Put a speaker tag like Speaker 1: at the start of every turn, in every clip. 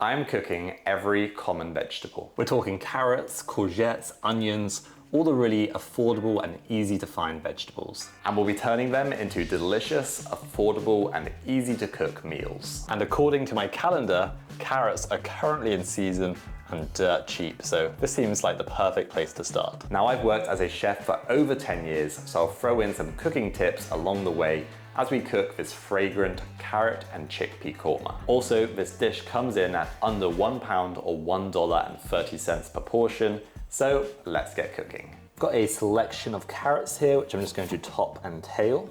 Speaker 1: I'm cooking every common vegetable. We're talking carrots, courgettes, onions, all the really affordable and easy to find vegetables. And we'll be turning them into delicious, affordable and easy to cook meals. And according to my calendar, carrots are currently in season and dirt cheap, so this seems like the perfect place to start. Now, I've worked as a chef for over 10 years, so I'll throw in some cooking tips along the way as we cook this fragrant carrot and chickpea korma. Also, this dish comes in at under £1 or $1.30 per portion, so let's get cooking. I've got a selection of carrots here, which I'm just going to top and tail.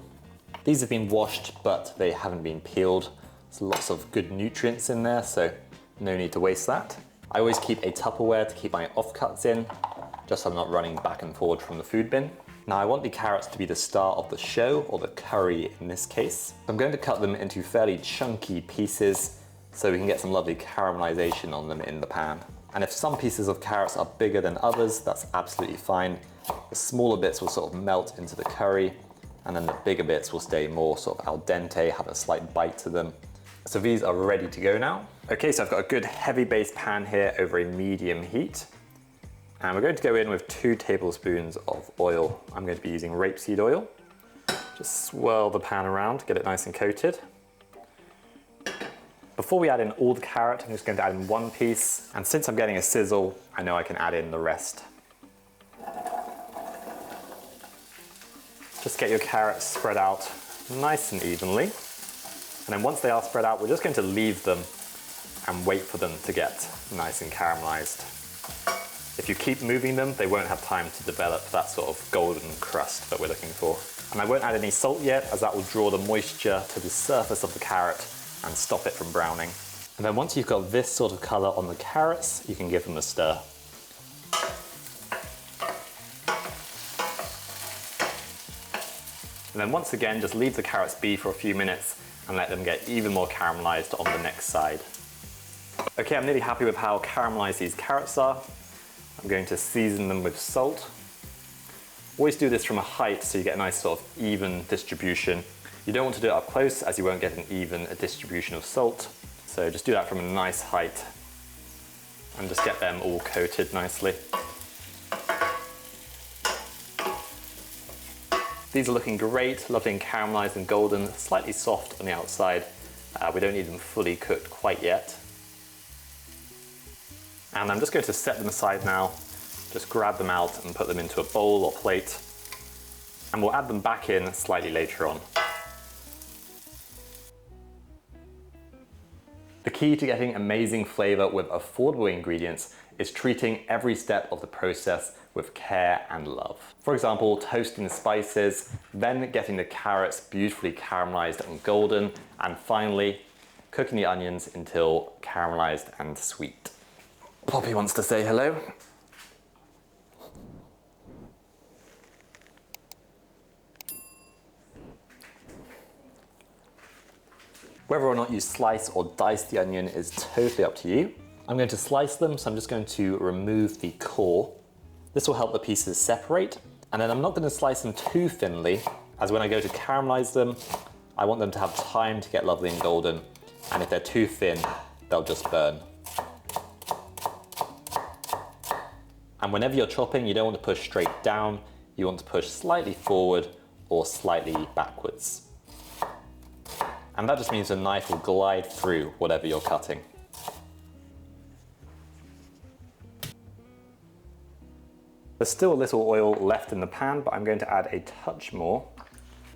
Speaker 1: These have been washed, but they haven't been peeled. There's lots of good nutrients in there, so no need to waste that. I always keep a Tupperware to keep my offcuts in, just so I'm not running back and forward from the food bin. Now I want the carrots to be the star of the show, or the curry in this case. I'm going to cut them into fairly chunky pieces so we can get some lovely caramelization on them in the pan. And if some pieces of carrots are bigger than others, that's absolutely fine. The smaller bits will sort of melt into the curry, and then the bigger bits will stay more sort of al dente, have a slight bite to them. So these are ready to go now. Okay, so I've got a good heavy base pan here over a medium heat. And we're going to go in with 2 tablespoons of oil. I'm going to be using rapeseed oil. Just swirl the pan around, get it nice and coated. Before we add in all the carrot, I'm just going to add in 1 piece. And since I'm getting a sizzle, I know I can add in the rest. Just get your carrots spread out nice and evenly. And then once they are spread out, we're just going to leave them and wait for them to get nice and caramelized. If you keep moving them, they won't have time to develop that sort of golden crust that we're looking for. And I won't add any salt yet, as that will draw the moisture to the surface of the carrot and stop it from browning. And then once you've got this sort of color on the carrots, you can give them a stir. And then once again, just leave the carrots be for a few minutes and let them get even more caramelized on the next side. Okay, I'm nearly happy with how caramelized these carrots are. I'm going to season them with salt. Always do this from a height so you get a nice sort of even distribution. You don't want to do it up close, as you won't get an even distribution of salt. So just do that from a nice height and just get them all coated nicely. These are looking great, lovely and caramelized and golden, slightly soft on the outside. We don't need them fully cooked quite yet. And I'm just going to set them aside now. Just grab them out and put them into a bowl or plate. And we'll add them back in slightly later on. The key to getting amazing flavor with affordable ingredients is treating every step of the process with care and love. For example, toasting the spices, then getting the carrots beautifully caramelized and golden, and finally cooking the onions until caramelized and sweet. Poppy wants to say hello. Whether or not you slice or dice the onion is totally up to you. I'm going to slice them, so I'm just going to remove the core. This will help the pieces separate, and then I'm not going to slice them too thinly, as when I go to caramelize them, I want them to have time to get lovely and golden, and if they're too thin, they'll just burn. And whenever you're chopping, you don't want to push straight down, you want to push slightly forward or slightly backwards. And that just means the knife will glide through whatever you're cutting. There's still a little oil left in the pan, but I'm going to add a touch more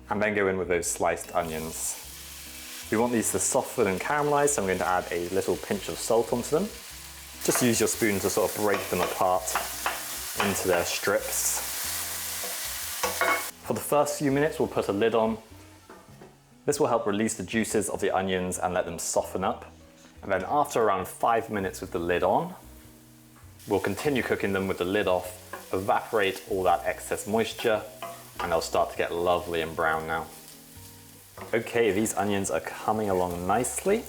Speaker 1: and then go in with those sliced onions. We want these to soften and caramelize, so I'm going to add a little pinch of salt onto them. Just use your spoon to sort of break them apart into their strips. For the first few minutes, we'll put a lid on. This will help release the juices of the onions and let them soften up. And then after around 5 minutes with the lid on, we'll continue cooking them with the lid off, evaporate all that excess moisture, and they'll start to get lovely and brown now. Okay, these onions are coming along nicely.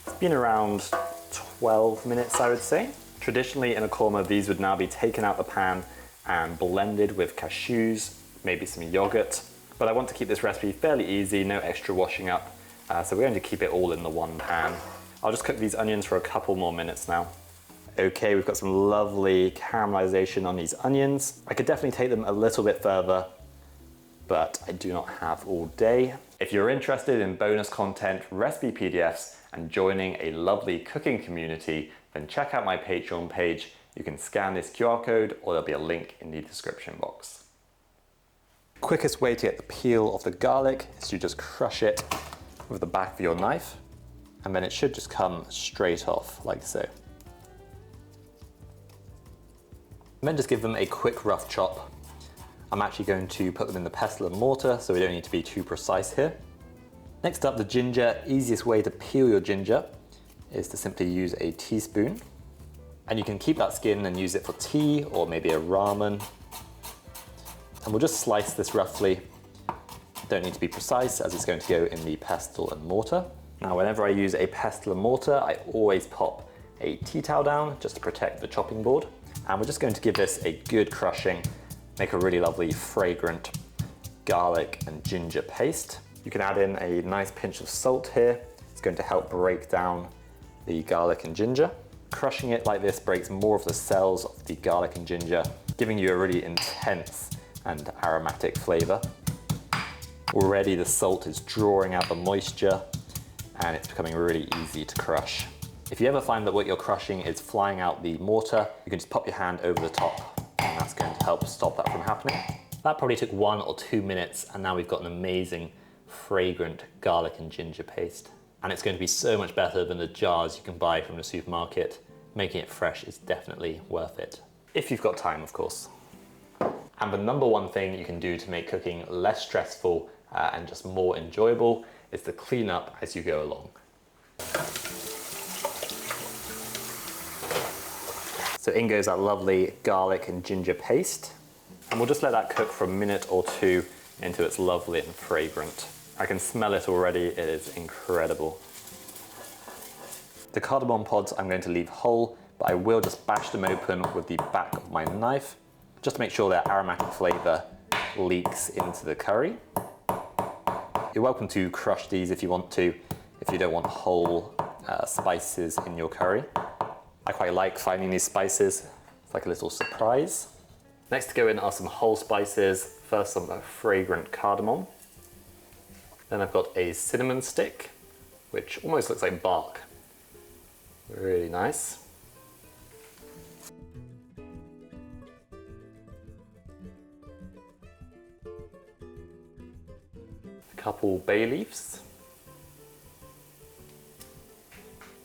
Speaker 1: It's been around 12 minutes, I would say. Traditionally in a korma, these would now be taken out the pan and blended with cashews, maybe some yogurt. But I want to keep this recipe fairly easy, no extra washing up. So we're going to keep it all in the one pan. I'll just cook these onions for a couple more minutes now. Okay, we've got some lovely caramelization on these onions. I could definitely take them a little bit further, but I do not have all day. If you're interested in bonus content, recipe PDFs, and joining a lovely cooking community, then check out my Patreon page. You can scan this QR code or there'll be a link in the description box. Quickest way to get the peel of the garlic is to just crush it with the back of your knife, and then it should just come straight off like so. And then just give them a quick rough chop. I'm actually going to put them in the pestle and mortar, so we don't need to be too precise here. Next up, the ginger. Easiest way to peel your ginger is to simply use a teaspoon. And you can keep that skin and use it for tea or maybe a ramen. And we'll just slice this roughly. Don't need to be precise as it's going to go in the pestle and mortar. Now, whenever I use a pestle and mortar, I always pop a tea towel down just to protect the chopping board. And we're just going to give this a good crushing, make a really lovely fragrant garlic and ginger paste. You can add in a nice pinch of salt here. It's going to help break down the garlic and ginger. Crushing it like this breaks more of the cells of the garlic and ginger, giving you a really intense and aromatic flavor. Already the salt is drawing out the moisture and it's becoming really easy to crush. If you ever find that what you're crushing is flying out the mortar, you can just pop your hand over the top and that's going to help stop that from happening. That probably took 1 or 2 minutes and now we've got an amazing fragrant garlic and ginger paste. And it's going to be so much better than the jars you can buy from the supermarket. Making it fresh is definitely worth it. If you've got time, of course. And the number one thing you can do to make cooking less stressful and just more enjoyable is to clean up as you go along. So in goes that lovely garlic and ginger paste. And we'll just let that cook for a minute or two until it's lovely and fragrant. I can smell it already, it is incredible. The cardamom pods I'm going to leave whole, but I will just bash them open with the back of my knife, just to make sure their aromatic flavor leaks into the curry. You're welcome to crush these if you want to, if you don't want whole spices in your curry. I quite like finding these spices, it's like a little surprise. Next to go in are some whole spices. First some fragrant cardamom. Then I've got a cinnamon stick, which almost looks like bark. Really nice. A couple bay leaves.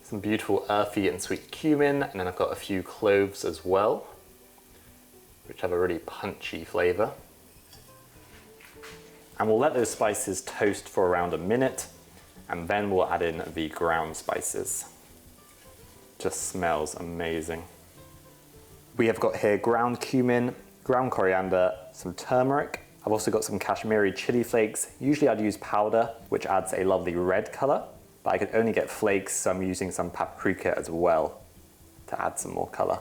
Speaker 1: Some beautiful earthy and sweet cumin, and then I've got a few cloves as well, which have a really punchy flavor. And we'll let those spices toast for around a minute, and then we'll add in the ground spices. Just smells amazing. We have got here ground cumin, ground coriander, some turmeric. I've also got some Kashmiri chili flakes. Usually I'd use powder, which adds a lovely red color, but I could only get flakes, so I'm using some paprika as well to add some more color.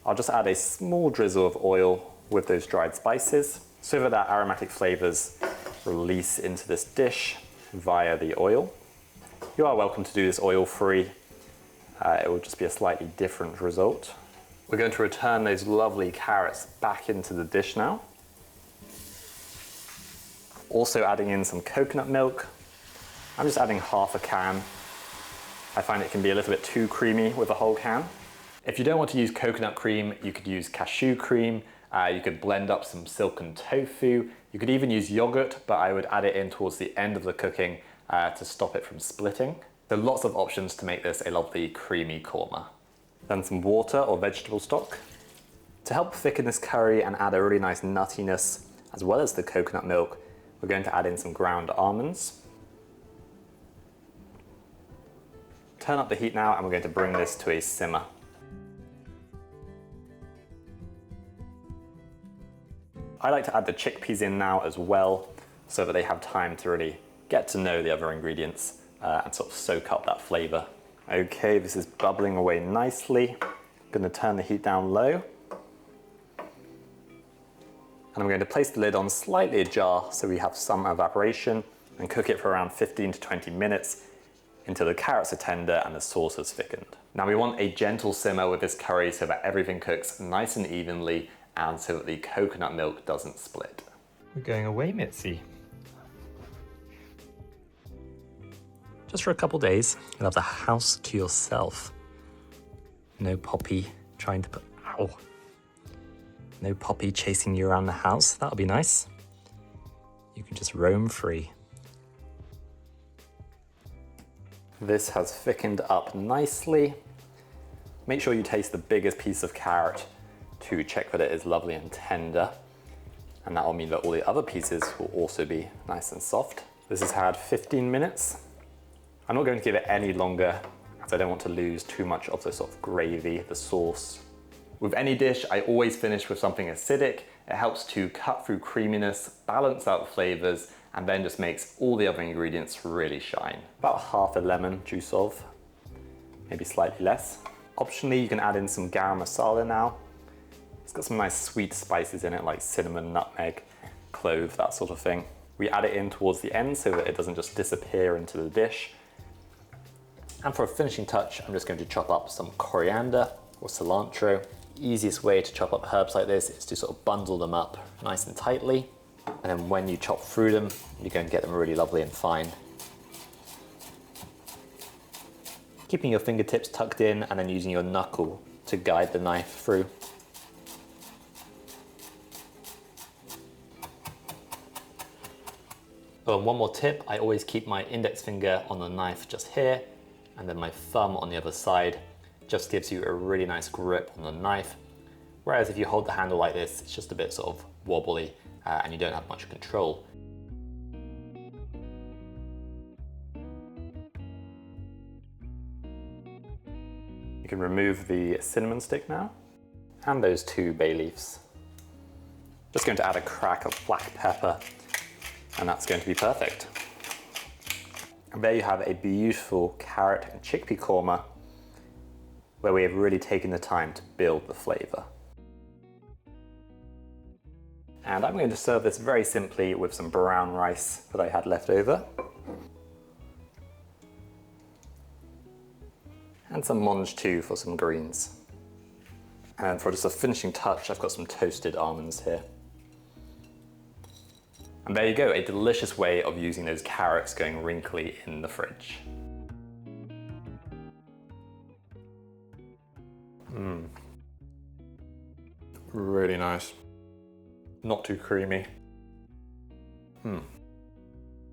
Speaker 1: I'll just add a small drizzle of oil with those dried spices, so that our aromatic flavors release into this dish via the oil. You are welcome to do this oil-free. It will just be a slightly different result. We're going to return those lovely carrots back into the dish now. Also adding in some coconut milk. I'm just adding half a can. I find it can be a little bit too creamy with a whole can. If you don't want to use coconut cream, you could use cashew cream. You could blend up some silken tofu. You could even use yogurt, but I would add it in towards the end of the cooking to stop it from splitting. So lots of options to make this a lovely creamy korma. Then some water or vegetable stock. To help thicken this curry and add a really nice nuttiness, as well as the coconut milk, we're going to add in some ground almonds. Turn up the heat now and we're going to bring this to a simmer. I like to add the chickpeas in now as well, so that they have time to really get to know the other ingredients and sort of soak up that flavor. Okay, this is bubbling away nicely. I'm going to turn the heat down low. And I'm going to place the lid on slightly ajar so we have some evaporation and cook it for around 15 to 20 minutes. until the carrots are tender and the sauce has thickened. Now we want a gentle simmer with this curry so that everything cooks nice and evenly and so that the coconut milk doesn't split. We're going away, Mitzi. Just for a couple days, you'll have the house to yourself. No Poppy trying to put, ow. No Poppy chasing you around the house, that'll be nice. You can just roam free. This has thickened up nicely. Make sure you taste the biggest piece of carrot to check that it is lovely and tender. And that will mean that all the other pieces will also be nice and soft. This has had 15 minutes. I'm not going to give it any longer as I don't want to lose too much of the sort of gravy, the sauce. With any dish, I always finish with something acidic. It helps to cut through creaminess, balance out the flavors, and then just makes all the other ingredients really shine. About half a lemon juice of, maybe slightly less. Optionally, you can add in some garam masala now. It's got some nice sweet spices in it like cinnamon, nutmeg, clove, that sort of thing. We add it in towards the end so that it doesn't just disappear into the dish. And for a finishing touch, I'm just going to chop up some coriander or cilantro. The easiest way to chop up herbs like this is to sort of bundle them up nice and tightly. And then when you chop through them, you're going to get them really lovely and fine. Keeping your fingertips tucked in and then using your knuckle to guide the knife through. Oh, and one more tip, I always keep my index finger on the knife just here and then my thumb on the other side. Just gives you a really nice grip on the knife. Whereas if you hold the handle like this, it's just a bit sort of wobbly and you don't have much control. You can remove the cinnamon stick now and those 2 bay leaves. Just going to add a crack of black pepper and that's going to be perfect. And there you have a beautiful carrot and chickpea korma where we have really taken the time to build the flavor. And I'm going to serve this very simply with some brown rice that I had left over. And some mange too for some greens. And for just a finishing touch, I've got some toasted almonds here. And there you go, a delicious way of using those carrots going wrinkly in the fridge. Really nice. Not too creamy.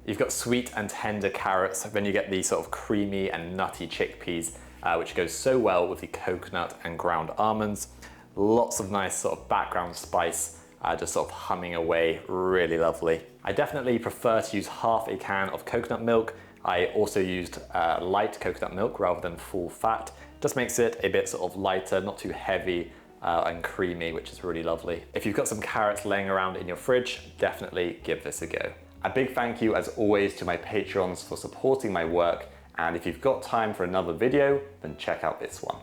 Speaker 1: You've got sweet and tender carrots, then you get these sort of creamy and nutty chickpeas, which goes so well with the coconut and ground almonds. Lots of nice sort of background spice, just sort of humming away, really lovely. I definitely prefer to use half a can of coconut milk. I also used light coconut milk rather than full fat. Just makes it a bit sort of lighter, not too heavy and creamy, which is really lovely. If you've got some carrots laying around in your fridge, definitely give this a go. A big thank you as always to my Patreons for supporting my work, and if you've got time for another video, then check out this one.